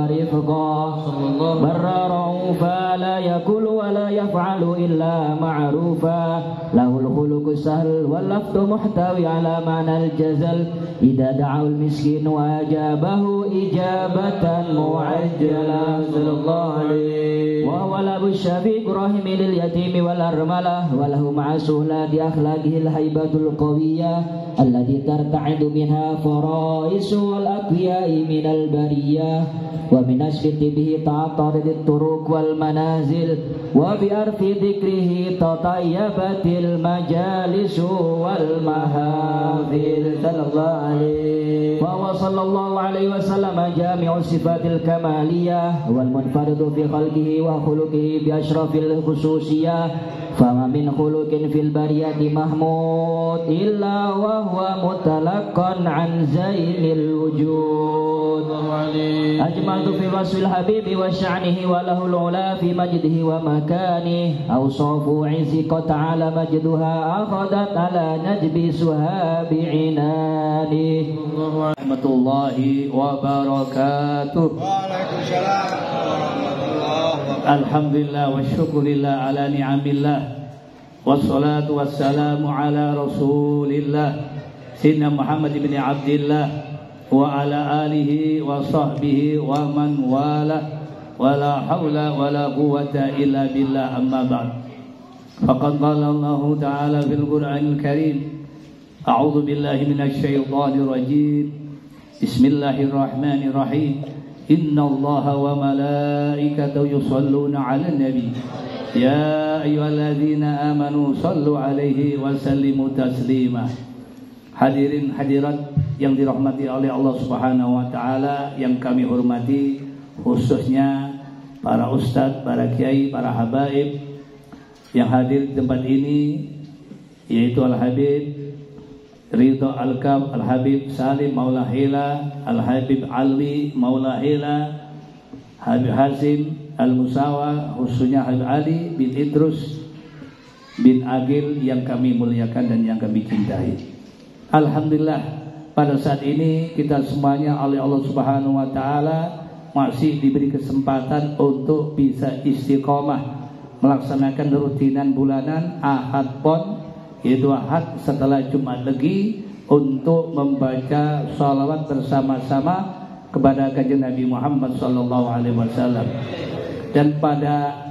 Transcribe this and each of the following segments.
ورفقا برا رؤوفا لا يقول ولا يفعل إلا معروفا له الخلق السهل واللفظ محتوي على معنى الجزل إذا دعا المسكين وأجابه إجابة معجلة صلى الله عليه وهو الأب الشفيق الرحيم لليتيم والأرملة وله مع سهولة أخلاقه الهيبة القوية التي ترتعد منها فرائس والأقوياء من البرية ومن أشفق به تعطرت الطرق والمنازل وبأرف ذكره تطيبت المجالس والمحافل صلى الله عليه فهو صلى الله عليه وسلم جامع الصفات الكمالية والمنفرد في خلقه وخلقه بأشرف الخصوصية فما من خلق في البرية محمود إلا وهو متلقى عن زين الوجود أجملت في وصف الحبيب وشعنه وله العلا في مجده ومكانه أوصاف عز قد تعالى مجدها أخذت على نجب سهاب عنانه ورحمة الله وبركاته Alhamdulillah wa syukurillah ala ni'amillah wassalatu wassalamu ala rasulillah Sayyidina Muhammad ibn Abdillah wa ala alihi wa sahbihi wa man wala wa la hawla wa la quwwata illa billah amma ba'd faqad qala Allah ta'ala fil Qur'anil Karim a'udzu billahi minasy syaithanir rajim bismillahirrahmanirrahim Inna Allah wa malaikatahu yusalluna ala nabi Ya ayyuhalladzina amanu sallu alaihi wa sallimu taslima Hadirin hadirat yang dirahmati oleh Allah subhanahu wa ta'ala yang kami hormati khususnya para ustadz, para kiai, para habaib yang hadir di tempat ini yaitu Al-Habib Ridho Al-Kab, Al-Habib Salim Maula Hila, Al-Habib Ali Maula Hila, Habib Hazim Al-Musawa, khususnya Habib Ali bin Idrus bin Agil yang kami muliakan dan yang kami cintai. Alhamdulillah pada saat ini kita semuanya oleh Allah Subhanahu wa taala masih diberi kesempatan untuk bisa istiqomah melaksanakan rutinan bulanan Ahad Pon yaitu Ahad setelah Jumat Legi untuk membaca salawat bersama-sama kepada kanjeng Nabi Muhammad sallallahu alaihi wasallam. Dan pada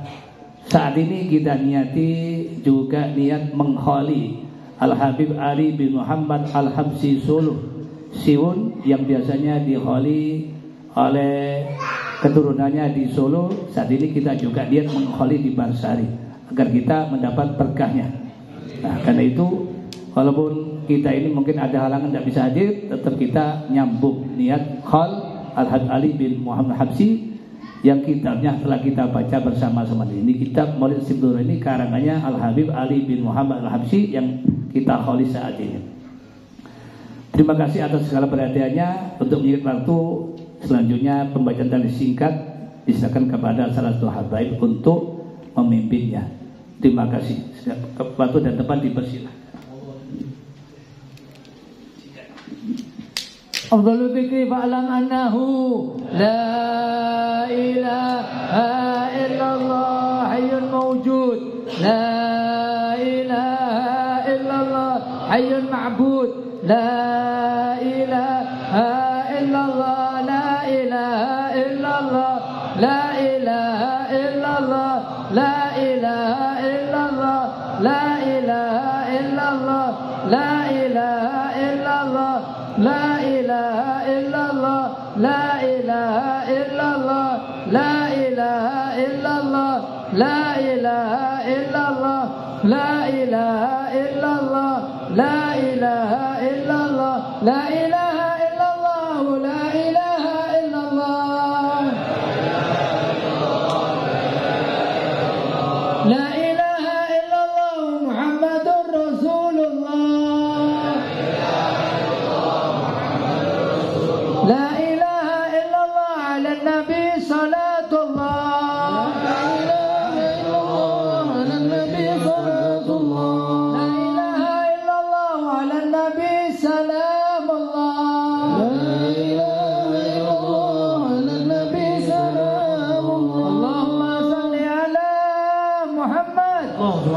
saat ini kita niati juga niat mengholi Al-Habib Ali bin Muhammad Al-Habsi Suluh Siwun yang biasanya diholi oleh keturunannya di Solo. Saat ini kita juga niat mengholi di Barsari agar kita mendapat berkahnya. Nah, karena itu walaupun kita ini mungkin ada halangan tidak bisa hadir, tetap kita nyambung niat khol Al-Habib Ali bin Muhammad Habsi yang kitabnya telah kita baca bersama-sama. Ini kitab Maulid Sibdur ini karangannya Al-Habib Ali bin Muhammad Al-Habsi yang kita kholi saat ini. Terima kasih atas segala perhatiannya. Untuk menyingkat waktu, selanjutnya pembacaan tadi singkat diserahkan kepada salah satu habaib untuk memimpinnya. Terima kasih. Waktu dan tempat dipersilakan. Afdhalul dzikri fa'lam annahu la ilaha illallah hayyun mawjud la ilaha illallah hayyun ma'bud la ilaha illallah la ilaha illallah la ilaha illallah la ilaha La ilaha illallah La ilaha illallah La ilaha illallah La ilaha illallah La ilaha illallah La ilaha illallah La ilaha illallah La ilaha illallah La ilaha illallah La ilaha illallah La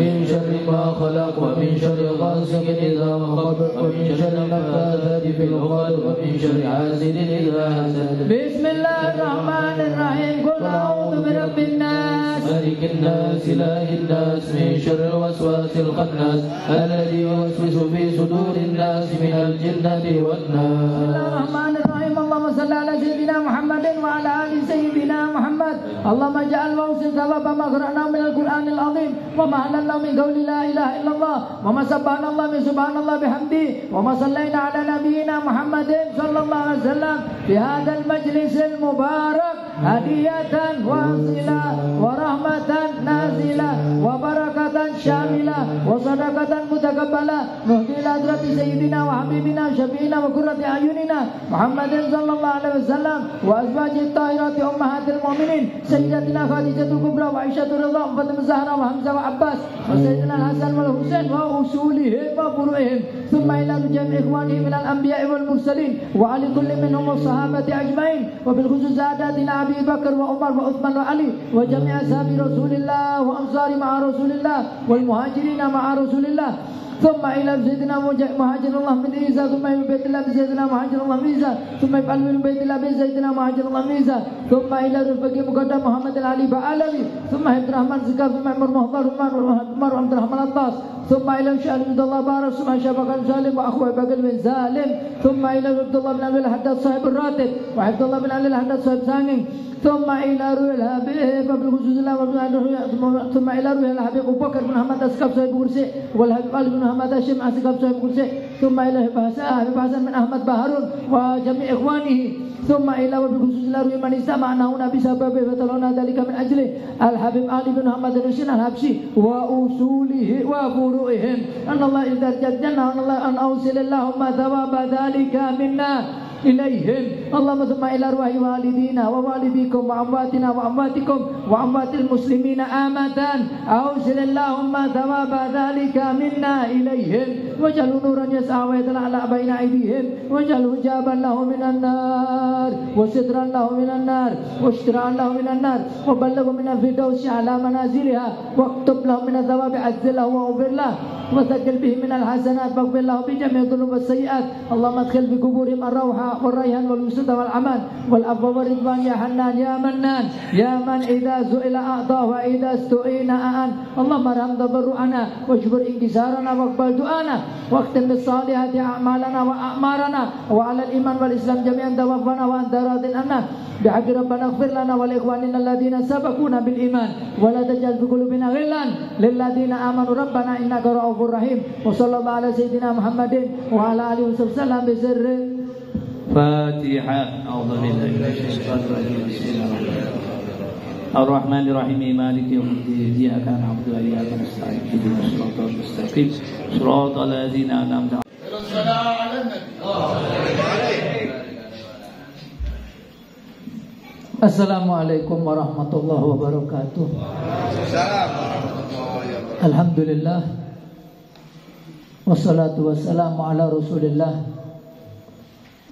من شر ما خلق ومن شر غاسق إذا وقب ومن شر النفاثات في العقد ومن شر حاسد إذا حسد. بسم الله الرحمن الرحيم. قل أعوذ برب الناس ملك الناس إله الناس من شر الوسواس الخناس الذي يوسوس في صدور الناس من الجنة والناس. بسم الله الرحمن الرحيم. اللهم صل على سيدنا محمد وعلى آل سيدنا محمد. اللهم اجعل موسم ثواب ما قرأناه من القرآن العظيم وما علمناه من قول لا إله إلا الله وما سبحنا الله من سبحان الله بحمده وما صلينا على نبينا محمد صلى الله عليه وسلم في هذا المجلس المبارك هدية واصلة ورحمة نازلة وبركة شاملة وصدقة متقبلة نهدي إلى حضرة سيدنا وحبيبنا شفيعنا وقرة أعيننا محمد صلى الله عليه وسلم وأزواجه الطاهرات أمهات المؤمنين سيدتنا خديجة الكبرى وعائشة رضا وفاطمة الزهراء وحمزة وعباس وسيدنا الحسن والحسين وأصولهم وفروعهم ثم إلى جميع إخوانهم من الأنبياء والمرسلين وعلى كل منهم والصحابة أجمعين وبالخصوص ساداتنا أبي بكر وعمر وعثمان وعلي وجميع أصحاب رسول الله وأنصار مع رسول الله والمهاجرين مع رسول الله ثم إلى سيدنا مهاجر الله من عيسى ثم إلى بيت الله سيدنا مهاجر الله من عيسى ثم يفعل من بيت الله سيدنا مهاجر الله من عيسى ثم إلى رفقه مقدم محمد العلي بعلوي ثم عبد الرحمن زكاف ثم عمر مهضر عمر عبد الرحمن الطاس ثم إلى شأن عبد الله بارس ثم شفقا سالم وأخوه بقل بن سالم ثم إلى عبد الله بن علي الحداد صاحب الراتب وعبد الله بن علي الحداد صاحب سانين ثم إلى روح الحبيب بالخصوص الله ثم إلى روح الحبيب أبو بكر بن محمد أسقف صاحب كرسي والحبيب علي بن محمد هاشم أسقف صاحب كرسي ثم إلى حبيب حسن بن أحمد بهارون وجميع إخوانه ثم إلى وبالخصوص الله روح من استمعنا هنا بسببه فتلونا ذلك من أجله الحبيب علي بن محمد الحسين الحبشي وأصوله وفروعهم أن الله إذا جدنا أن أوصل اللهم ثواب ذلك منا إليهم اللهم ثم إلى أرواح والدينا ووالديكم وأمواتنا وأمواتكم وأموات المسلمين آمة أوصل اللهم ثواب ذلك منا إليهم واجعله نورا يسعى ويتلألأ بين أيديهم واجعله حجابا له من النار وسترا له من النار واشتراء له من النار وبلغ من الفردوس على منازلها واكتب له من الثواب عزله وأغفر له وثقل به من الحسنات واغفر له بجميع الذنوب والسيئات اللهم ادخل بقبورهم الروح والريحان والوسط والأمان والعفو والرضوان يا حنان يا منان يا من إذا سئل أعطاه وإذا استعين أعان اللهم ارحم تضرعنا واجبر انكسارنا واقبل دعانا واختم بالصالحات أعمالنا وأعمارنا وعلى الإيمان والإسلام جميعا توفنا وأنت راض عنا بحق ربنا اغفر لنا ولإخواننا الذين سبقونا بالإيمان ولا تجعل في قلوبنا غلا للذين آمنوا ربنا إنك رؤوف رحيم وصلى الله على سيدنا محمد وعلى آله وصحبه وسلم بسر فاتحة. أعوذ بالله من الشيطان الرجيم. بسم الله الرحمن الرحيم. الرحمن الرحيم مالك يوم الدين إياك نعبد وإياك نستعين اهدنا الصراط المستقيم صراط الذين أنعمت عليهم. Assalamualaikum warahmatullahi wabarakatuh. Alhamdulillah wassalatu wassalamu ala rasulillah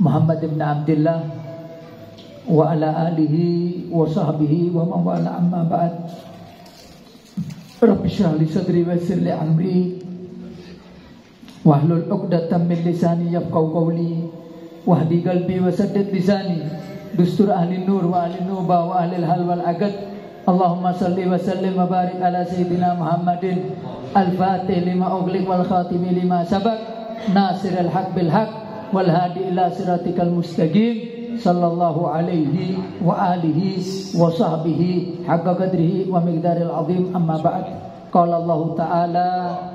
Muhammad ibn Abdullah wa ala alihi wa sahbihi wa man wala amma ba'd. Rabbi shrah li sadri wa yassir li amri wahlul 'uqdatam min lisani yafqahu qawli wahdi qalbi wa saddid lisani dustur ahli nur wa ahli nuba wa ahli hal wal agad. Allahumma salli wa sallim wa barik ala sayyidina Muhammadin al-fatih lima ughliq wal khatimi lima sabaq nasiril haq bil haq wal hadi ila siratikal mustaqim sallallahu alaihi wa alihi wa sahbihi haqqa qadrihi wa miqdaril azim. Amma ba'd. Qala Allah ta'ala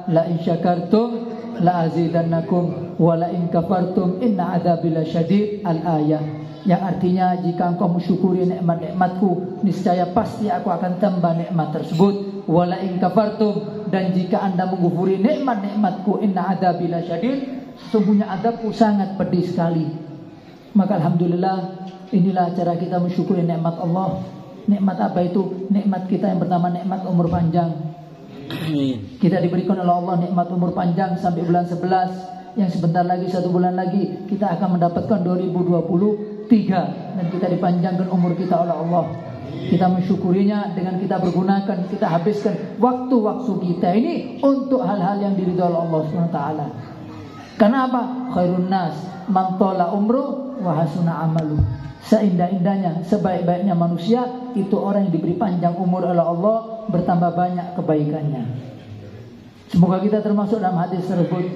la in syakartum la azidannakum wa la in kafartum inna adzabi lasyadid. Al-ayah, yang artinya jika engkau mensyukuri nikmat-nikmatku niscaya pasti aku akan tambah nikmat tersebut. Wala in kafartum, dan jika anda mengkufuri nikmat-nikmatku inna adzabi lasyadid, sesungguhnya adabku sangat pedih sekali. Maka alhamdulillah, inilah cara kita mensyukuri nikmat Allah. Nikmat apa itu? Nikmat kita yang pertama nikmat umur panjang. Kita diberikan oleh Allah nikmat umur panjang sampai bulan 11, yang sebentar lagi 1 bulan lagi kita akan mendapatkan 2023, dan kita dipanjangkan umur kita oleh Allah. Kita mensyukurinya dengan kita bergunakan, kita habiskan waktu-waktu kita ini untuk hal-hal yang diridhoi oleh Allah SWT. Karena apa? Khairun nas man tala umru wa hasuna amalu. Seindah-indahnya, sebaik-baiknya manusia itu orang yang diberi panjang umur oleh Allah, bertambah banyak kebaikannya. Semoga kita termasuk dalam hadis tersebut,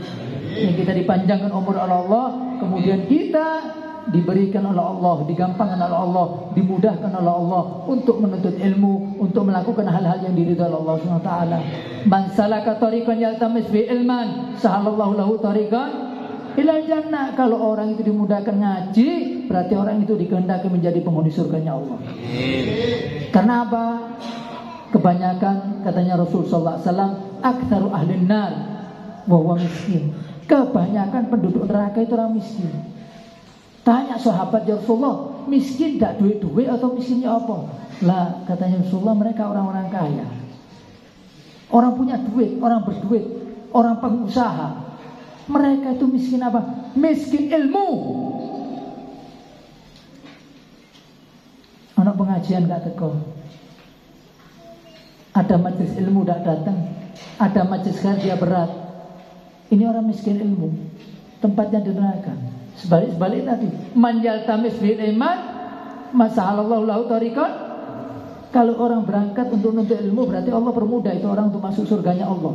yang kita dipanjangkan umur oleh Allah, kemudian kita diberikan oleh Allah, digampangkan oleh Allah, dimudahkan oleh Allah untuk menuntut ilmu, untuk melakukan hal-hal yang diridhoi oleh Allah SWT. Man salaka tariqan yaltamis fi ilman, sahalallahu lahu tariqan ilal jannah. Kalau orang itu dimudahkan ngaji, berarti orang itu dikehendaki menjadi penghuni surganya Allah. Karena apa? Kebanyakan, katanya Rasul sallallahu alaihi wasallam, aktsaru ahlin nar wa huwa miskin. Kebanyakan penduduk neraka itu orang miskin. Tanya sahabat, ya Rasulullah, miskin tak duit-duit atau miskinnya apa? Lah, katanya Rasulullah, mereka orang-orang kaya. Orang punya duit, orang berduit, orang pengusaha. Mereka itu miskin apa? Miskin ilmu. Anak pengajian gak teko. Ada majelis ilmu gak datang. Ada majelis kerja berat. Ini orang miskin ilmu. Tempatnya di neraka. Sebalik tadi, manjal tamis bil iman, masahallallahu lahu tariqan. Kalau orang berangkat untuk menuntut ilmu, berarti Allah permudah itu orang untuk masuk surganya Allah.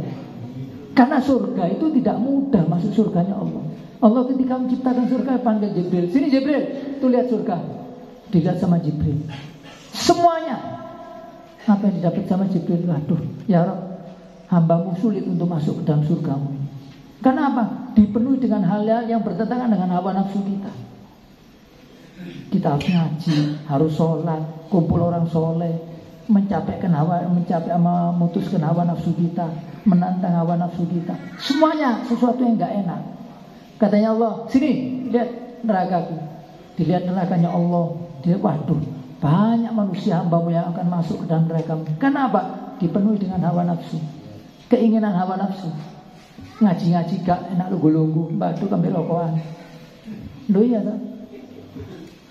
Karena surga itu tidak mudah masuk surganya Allah. Allah ketika menciptakan surga panggil Jibril, sini Jibril, tuh lihat surga. Dilihat sama Jibril. Semuanya. Apa yang didapat sama Jibril? Aduh, ya Rabb, hambamu sulit untuk masuk ke dalam surgamu. Karena apa? Dipenuhi dengan hal-hal yang bertentangan dengan hawa nafsu kita. Kita harus ngaji, harus sholat, kumpul orang soleh, memutuskan hawa nafsu kita, menantang hawa nafsu kita. Semuanya sesuatu yang gak enak. Katanya Allah, sini lihat nerakaku. Dilihat nerakanya Allah. Dilihat, waduh, banyak manusia hambamu yang akan masuk ke dalam neraka. Kenapa? Dipenuhi dengan hawa nafsu, keinginan hawa nafsu. Ngaji-ngaji gak enak, lugu-lugu, baduk ambil rokokan. Loh iya tak?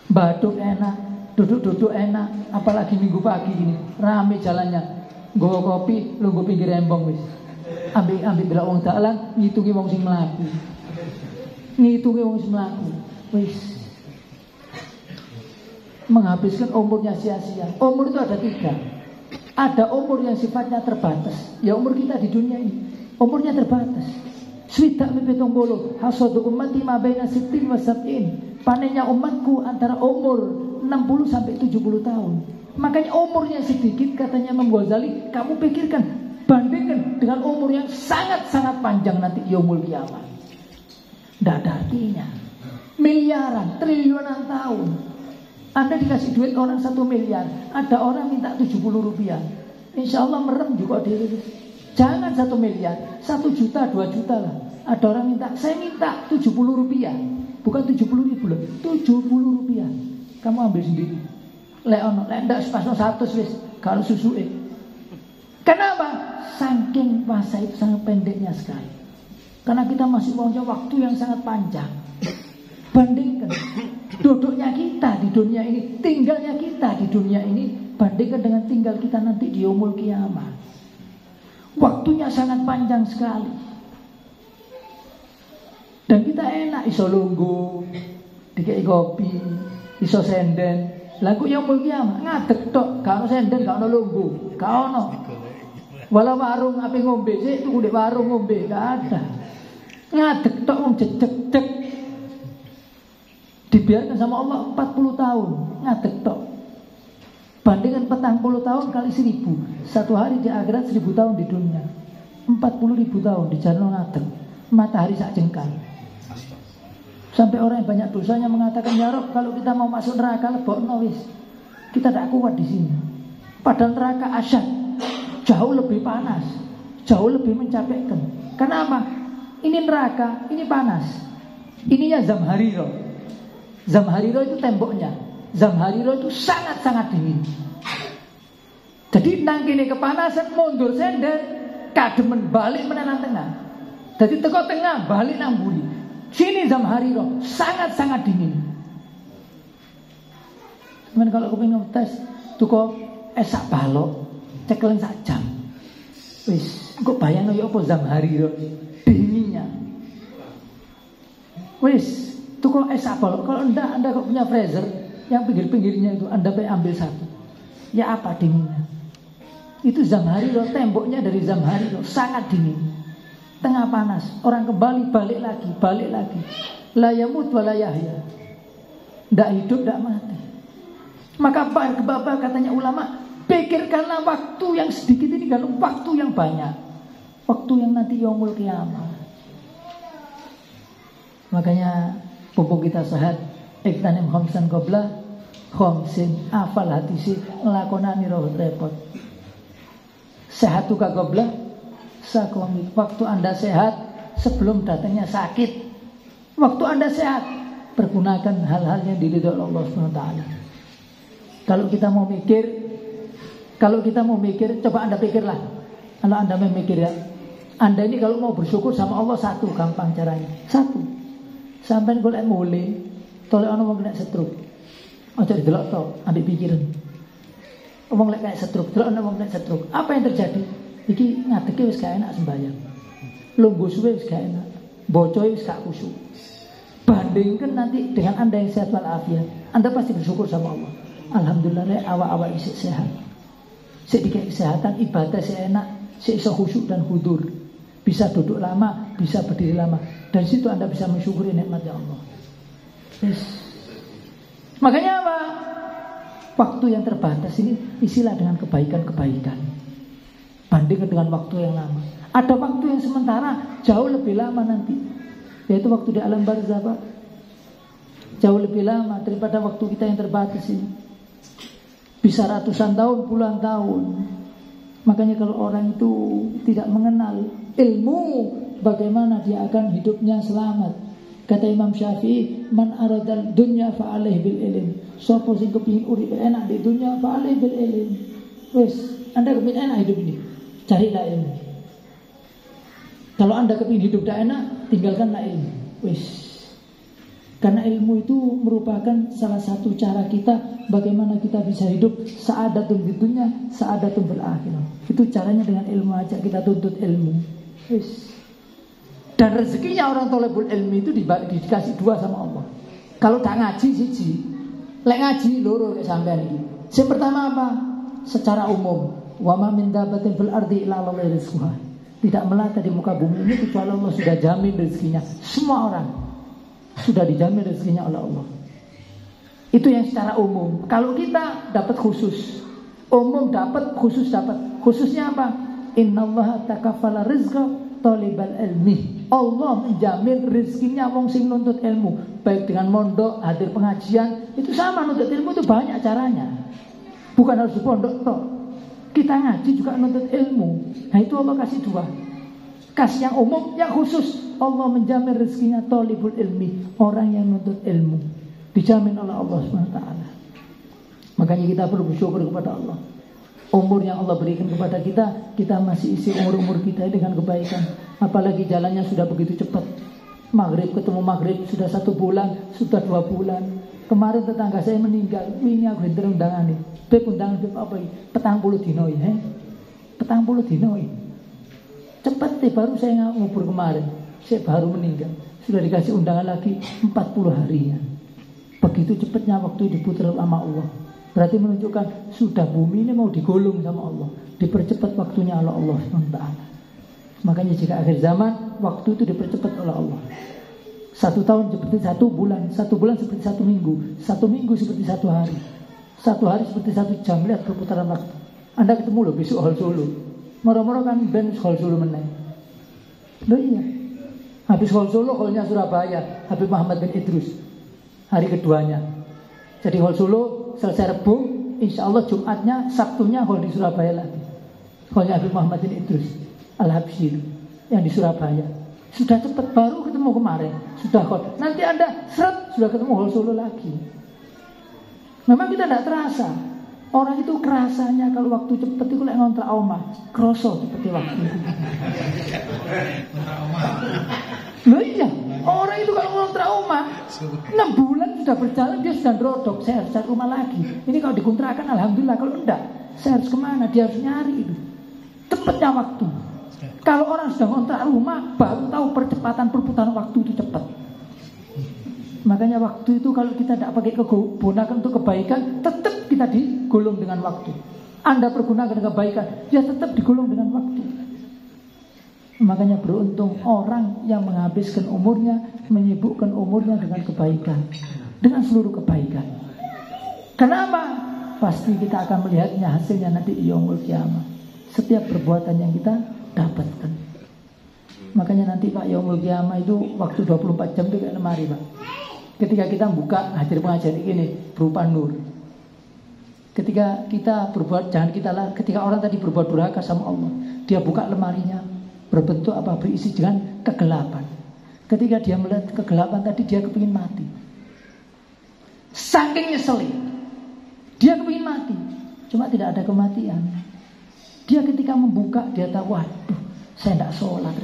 Baduk enak, duduk-duduk enak. Apalagi minggu pagi gini, rame jalannya. Nggawa kopi, lungguh pinggir embong wis. Ambil bila wong dalan, ngitungi wong sing mlaku. Ngitungi wong sing mlaku. Wis. Menghabiskan umurnya sia-sia. Umur itu ada 3. Ada umur yang sifatnya terbatas. Ya umur kita di dunia ini. Umurnya terbatas. Swidak mipitung bolo. Hasadu ummati ma baina 60 wa 70. Panennya umatku antara umur 60 sampai 70 tahun. Makanya umurnya sedikit, katanya Imam Ghazali, kamu pikirkan, bandingkan dengan umur yang sangat-sangat panjang nanti yaumul kiamat. Tidak ada artinya. Miliaran, triliunan tahun. Anda dikasih duit orang 1 miliar, ada orang minta 70 rupiah. Insya Allah merem juga diri. Jangan 1 miliar, 1 juta, 2 juta lah. Ada orang minta, saya minta 70 rupiah. Bukan 70 ribu loh, 70 rupiah. Kamu ambil sendiri. Lek ndak sepasno 100 wis, kalau susuke. Kenapa? Saking masa itu sangat pendeknya sekali. Karena kita masih punya waktu yang sangat panjang. Bandingkan duduknya kita di dunia ini, tinggalnya kita di dunia ini, bandingkan dengan tinggal kita nanti di yaumul kiamat. Waktunya sangat panjang sekali. Dan kita enak iso lungguh, dikei kopi, iso senden. Lagu yaumul kiamat ngadeg tok, gak ono senden, gak ono lungguh, gak ono. Walau warung ape ngombe sik tuku ndek warung ngombe, gak ada. Ngadeg tok wong jejeg-jeg. Dibiarkan sama Allah 40 tahun, ngadeg tok. Bandingkan 40 tahun kali 1000. Satu hari di akhirat 1000 tahun di dunia. 40.000 tahun di jalan ngadeg. Matahari sak jengkal. Sampai orang yang banyak dosanya mengatakan, ya Rob, kalau kita mau masuk neraka lebokno wis. Kita tidak kuat di sini. Padahal neraka asyad, jauh lebih panas, jauh lebih mencapekkan. Kenapa? Ini neraka, ini panas. Ininya Zamhariro. Zamhariro itu temboknya. Zamhariro itu sangat-sangat dingin. Jadi nang kene kepanasan mundur sender, kademen balik menanam tengah. Jadi teko tengah balik nang buri. Sini Zamhariro sangat-sangat dingin. Cuman kalau kepengin tes tuku es sak balok, ceklen sak jam. Wis, kok bayangno ya apa Zamhari yo dinginnya. Wis, tuku es sak balok. Kalau Anda kok punya freezer yang pinggir-pinggirnya itu Anda pengen ambil satu. Ya apa dinginnya? Itu Zamhari loh, temboknya dari Zamhari loh, sangat dingin. Tengah panas, orang kembali balik lagi. La yamut wa la yahya. Ndak hidup, ndak mati. Maka bapak katanya ulama, pikirkanlah waktu yang sedikit ini kalau waktu yang banyak. Waktu yang nanti yaumul qiyamah. Makanya pupuk kita sehat, iktanim khamsan qabla khamsin, afal hadisi ngelakonani repot. Sehat tuh qabla sakomit. Waktu Anda sehat sebelum datangnya sakit. Waktu Anda sehat, pergunakan hal-hal yang diridhoi Allah SWT. Kalau kita mau mikir, coba Anda pikirlah. Kalau Anda memikir ya, Anda ini kalau mau bersyukur sama Allah satu, gampang caranya. Satu, sampai golek mulai, tolek ono wong kena stroke. Aja didelok to, ambil pikiran. Wong lek kayak stroke, delok ono wong kena stroke. Apa yang terjadi? Iki ngadeke wis gak enak sembahyang. Lungguh suwe wis gak enak. Bocoy wis gak khusyuk. Bandingkan nanti dengan Anda yang sehat walafiat, Anda pasti bersyukur sama Allah. Alhamdulillah awak-awak isi sehat. Sik dikek kesehatan, ibadah sik enak, sik iso khusyuk dan hudur. Bisa duduk lama, bisa berdiri lama. Dan situ Anda bisa mensyukuri nikmatnya Allah. Yes. Makanya apa? Waktu yang terbatas ini isilah dengan kebaikan-kebaikan. Bandingkan dengan waktu yang lama. Ada waktu yang sementara jauh lebih lama nanti, yaitu waktu di alam barzah, Pak. Jauh lebih lama daripada waktu kita yang terbatas ini. Bisa ratusan tahun, puluhan tahun. Makanya kalau orang itu tidak mengenal ilmu, bagaimana dia akan hidupnya selamat. Kata Imam Syafi'i, man aradal dunya fa'alaihi bil ilm. Sopo sing kepengin urip enak di dunia fa'alaihi bil ilm. Wes, Anda kepengin enak hidup ini, carilah ilmu. Kalau Anda kepingin hidup tak enak, tinggalkanlah ilmu. Wis. Karena ilmu itu merupakan salah satu cara kita bagaimana kita bisa hidup sa'adatun di dunia, sa'adatun bil akhirah. Itu caranya dengan ilmu aja, kita tuntut ilmu. Wis. Dan rezekinya orang thalabul ilmi itu dikasih dua sama Allah. Kalau tak ngaji siji, lek ngaji loro kayak sampean iki. Yang pertama apa? Secara umum, wa ma min dabatin fil ardi illa Allahi rizquha. Tidak melata di muka bumi ini kecuali Allah sudah jamin rezekinya. Semua orang sudah dijamin rezekinya oleh Allah. Itu yang secara umum. Kalau kita dapat khusus, umum dapat, khusus dapat. Khususnya apa? Innallaha takaffala rizqa talibal ilmi. Allah menjamin rezekinya wong sing nuntut ilmu, baik dengan mondok, hadir pengajian, itu sama. Nuntut ilmu itu banyak caranya. Bukan harus di pondok toh. Kita ngaji juga nuntut ilmu. Nah itu Allah kasih dua. Kasih yang umum, yang khusus. Allah menjamin rezekinya talibul ilmi, orang yang nuntut ilmu, dijamin oleh Allah SWT. Makanya kita perlu bersyukur kepada Allah. Umur yang Allah berikan kepada kita, kita masih isi umur-umur kita dengan kebaikan. Apalagi jalannya sudah begitu cepat. Maghrib ketemu maghrib sudah 1 bulan, sudah 2 bulan. Kemarin tetangga saya meninggal. Ini aku hinter undangan nih. Beb undangan beb apa ini? 40 dino ya. 40 dino ini. Cepat deh, baru saya ngubur kemarin. Saya baru meninggal. Sudah dikasih undangan lagi 40 hari ya. Begitu cepatnya waktu diputar sama Allah. Berarti menunjukkan sudah bumi ini mau digulung sama Allah. Dipercepat waktunya oleh Allah SWT. Makanya jika akhir zaman, waktu itu dipercepat oleh Allah. 1 tahun seperti 1 bulan, 1 bulan seperti 1 minggu, 1 minggu seperti 1 hari, 1 hari seperti 1 jam. Lihat perputaran waktu. Anda ketemu loh besok Hall Solo. Moro-moro kan band Hall Solo menang. Loh iya. Habis Hall Solo, hallnya Surabaya, Habib Muhammad bin Idrus. Hari keduanya. Jadi Hall Solo selesai Rebu, insya Allah Jumatnya, Sabtunya hall di Surabaya lagi. Hallnya Habib Muhammad bin Idrus Al-Habsyi yang di Surabaya. Sudah cepat, baru ketemu kemarin. Sudah hall. Nanti Anda seret, sudah ketemu Hall Solo lagi. Memang kita tidak terasa. Orang itu kerasanya kalau waktu cepat itu lek ngontrak omah, kroso seperti waktu itu. Loh iya, orang itu kalau ngontrak rumah 6 bulan sudah berjalan, dia sudah nerodok, saya harus cari rumah lagi. Ini kalau dikontrakan alhamdulillah, kalau enggak saya harus kemana, dia harus nyari itu. Cepatnya waktu. Kalau orang sudah ngontrak rumah baru tahu percepatan perputaran waktu itu cepat. Makanya waktu itu kalau kita tidak pakai gunakan untuk kebaikan, tetap kita digolong dengan waktu. Anda pergunakan kebaikan, dia tetap digolong dengan waktu. Makanya beruntung orang yang menghabiskan umurnya, menyibukkan umurnya dengan kebaikan, dengan seluruh kebaikan. Kenapa? Pasti kita akan melihatnya hasilnya nanti di yaumul kiamah. Setiap perbuatan yang kita dapatkan. Makanya nanti Pak, yaumul kiamah itu waktu 24 jam itu kayak lemari Pak. Ketika kita buka hadir pengajian ini berupa nur. Ketika kita berbuat, jangan kita lah. Ketika orang tadi berbuat durhaka sama Allah, dia buka lemarinya berbentuk apa, berisi dengan kegelapan. Ketika dia melihat kegelapan tadi, dia kepingin mati. Saking nyeselin, dia kepingin mati, cuma tidak ada kematian. Dia ketika membuka, dia tahu, waduh, saya tidak sholat,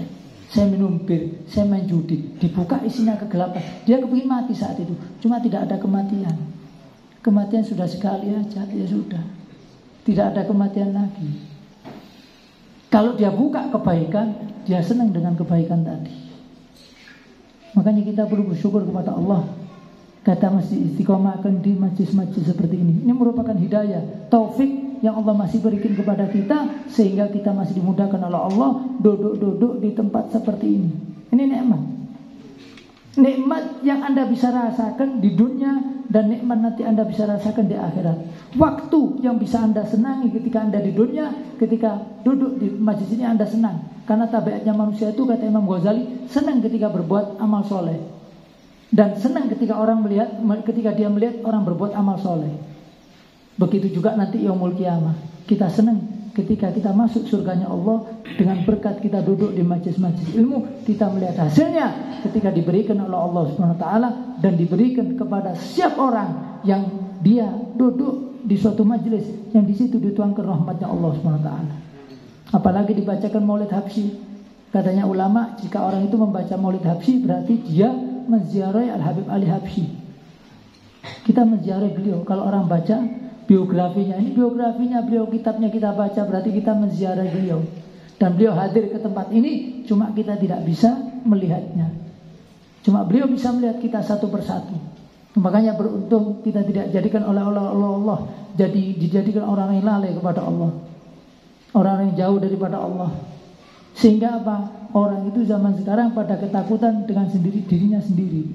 saya minum bir, saya main judi. Dibuka isinya kegelapan, dia kepingin mati saat itu, cuma tidak ada kematian. Kematian sudah sekali aja, ya sudah, tidak ada kematian lagi. Kalau dia buka kebaikan, dia senang dengan kebaikan tadi. Makanya kita perlu bersyukur kepada Allah. Kata Masjid Istiqomah akan di majlis-majlis seperti ini. Ini merupakan hidayah, taufik yang Allah masih berikan kepada kita, sehingga kita masih dimudahkan oleh Allah duduk-duduk di tempat seperti ini. Ini nikmat. Nikmat yang Anda bisa rasakan di dunia, dan nikmat nanti Anda bisa rasakan di akhirat. Waktu yang bisa Anda senangi ketika Anda di dunia, ketika duduk di majlis ini Anda senang. Karena tabiatnya manusia itu, kata Imam Ghazali, senang ketika berbuat amal soleh, dan senang ketika dia melihat orang berbuat amal soleh. Begitu juga nanti yaumul kiamah, kita senang ketika kita masuk surganya Allah dengan berkat kita duduk di majlis-majlis ilmu, kita melihat hasilnya ketika diberikan oleh Allah Subhanahu wa taala, dan diberikan kepada setiap orang yang dia duduk di suatu majlis yang di situ dituangkan rahmatnya Allah Subhanahu wa taala. Apalagi dibacakan Maulid Habsyi. Katanya ulama, jika orang itu membaca Maulid Habsyi berarti dia menziarahi Al-Habib Ali Habsyi. Kita menziarahi beliau. Kalau orang baca biografinya, ini biografinya beliau, kitabnya kita baca, berarti kita menziarahi beliau. Dan beliau hadir ke tempat ini, cuma kita tidak bisa melihatnya. Cuma beliau bisa melihat kita satu persatu. Makanya beruntung kita tidak jadikan oleh Allah, jadi dijadikan orang yang lalai kepada Allah, orang yang jauh daripada Allah. Sehingga apa? Orang itu zaman sekarang pada ketakutan dengan dirinya sendiri.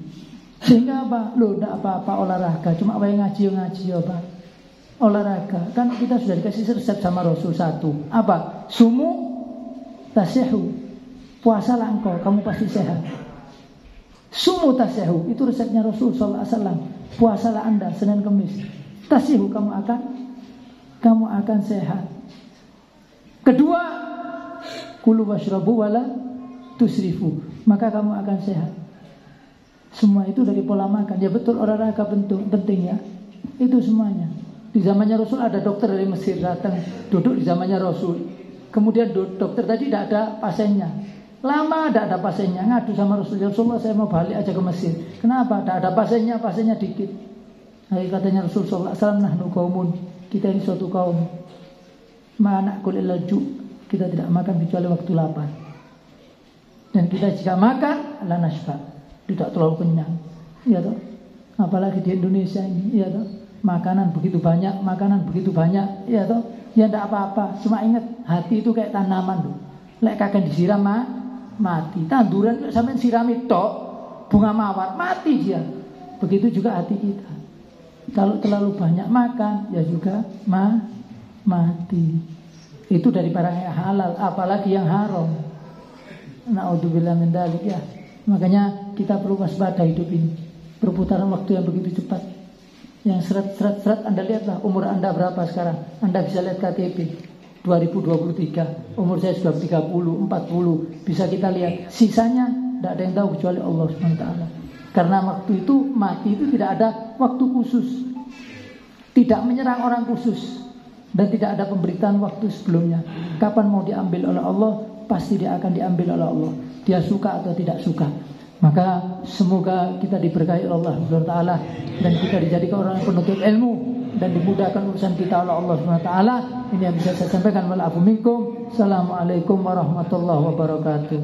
Sehingga apa? Loh, tidak apa-apa olahraga, cuma ngaji apa? Olahraga. Kan kita sudah dikasih resep sama Rasul satu. Apa? Sumu tasyahu. Puasalah engkau, kamu pasti sehat. Sumu tasyahu, itu resepnya Rasul sallallahu alaihi wasallam. Puasalah Anda Senin Kamis. Tasyahu, kamu akan sehat. Kedua, kulu washrabu wala tusrifu, maka kamu akan sehat. Semua itu dari pola makan. Ya betul, olahraga penting ya. Itu semuanya. Di zamannya Rasul ada dokter dari Mesir datang duduk di zamannya Rasul. Kemudian dokter tadi tidak ada pasiennya. Lama tidak ada pasiennya, ngadu sama Rasulullah, saya mau balik aja ke Mesir. Kenapa? Tidak ada pasiennya dikit. Hari katanya Rasulullah SAW, nahnu qaumun, kita ini suatu kaum, ma'na'kul illa ju', kita tidak makan kecuali waktu lapar. Dan kita jika makan, la nashba, tidak terlalu kenyang. Ya toh? Apalagi di Indonesia ini, ya toh? Makanan begitu banyak, ya toh? Ya tidak apa-apa, cuma ingat hati itu kayak tanaman tuh. Lek kagak disiram mati. Tanduran sampai sirami tok, bunga mawar mati dia. Begitu juga hati kita. Kalau terlalu banyak makan, ya juga mati. Itu dari barang yang halal, apalagi yang haram. Na'udzubillah min dzalik ya. Makanya kita perlu waspada hidup ini. Perputaran waktu yang begitu cepat. Yang seret, Anda lihatlah umur Anda berapa sekarang. Anda bisa lihat KTP 2023, umur saya sudah 30, 40. Bisa kita lihat, sisanya tidak ada yang tahu kecuali Allah SWT. Karena waktu itu, mati itu tidak ada waktu khusus, tidak menyerang orang khusus, dan tidak ada pemberitaan waktu sebelumnya. Kapan mau diambil oleh Allah, pasti dia akan diambil oleh Allah. Dia suka atau tidak suka. Maka semoga kita diberkahi Allah Subhanahu wa taala dan kita dijadikan orang yang penuntut ilmu dan dimudahkan urusan kita oleh Allah Subhanahu wa taala. Ini yang bisa saya sampaikan. Wal afu minkum. Assalamualaikum warahmatullahi wabarakatuh.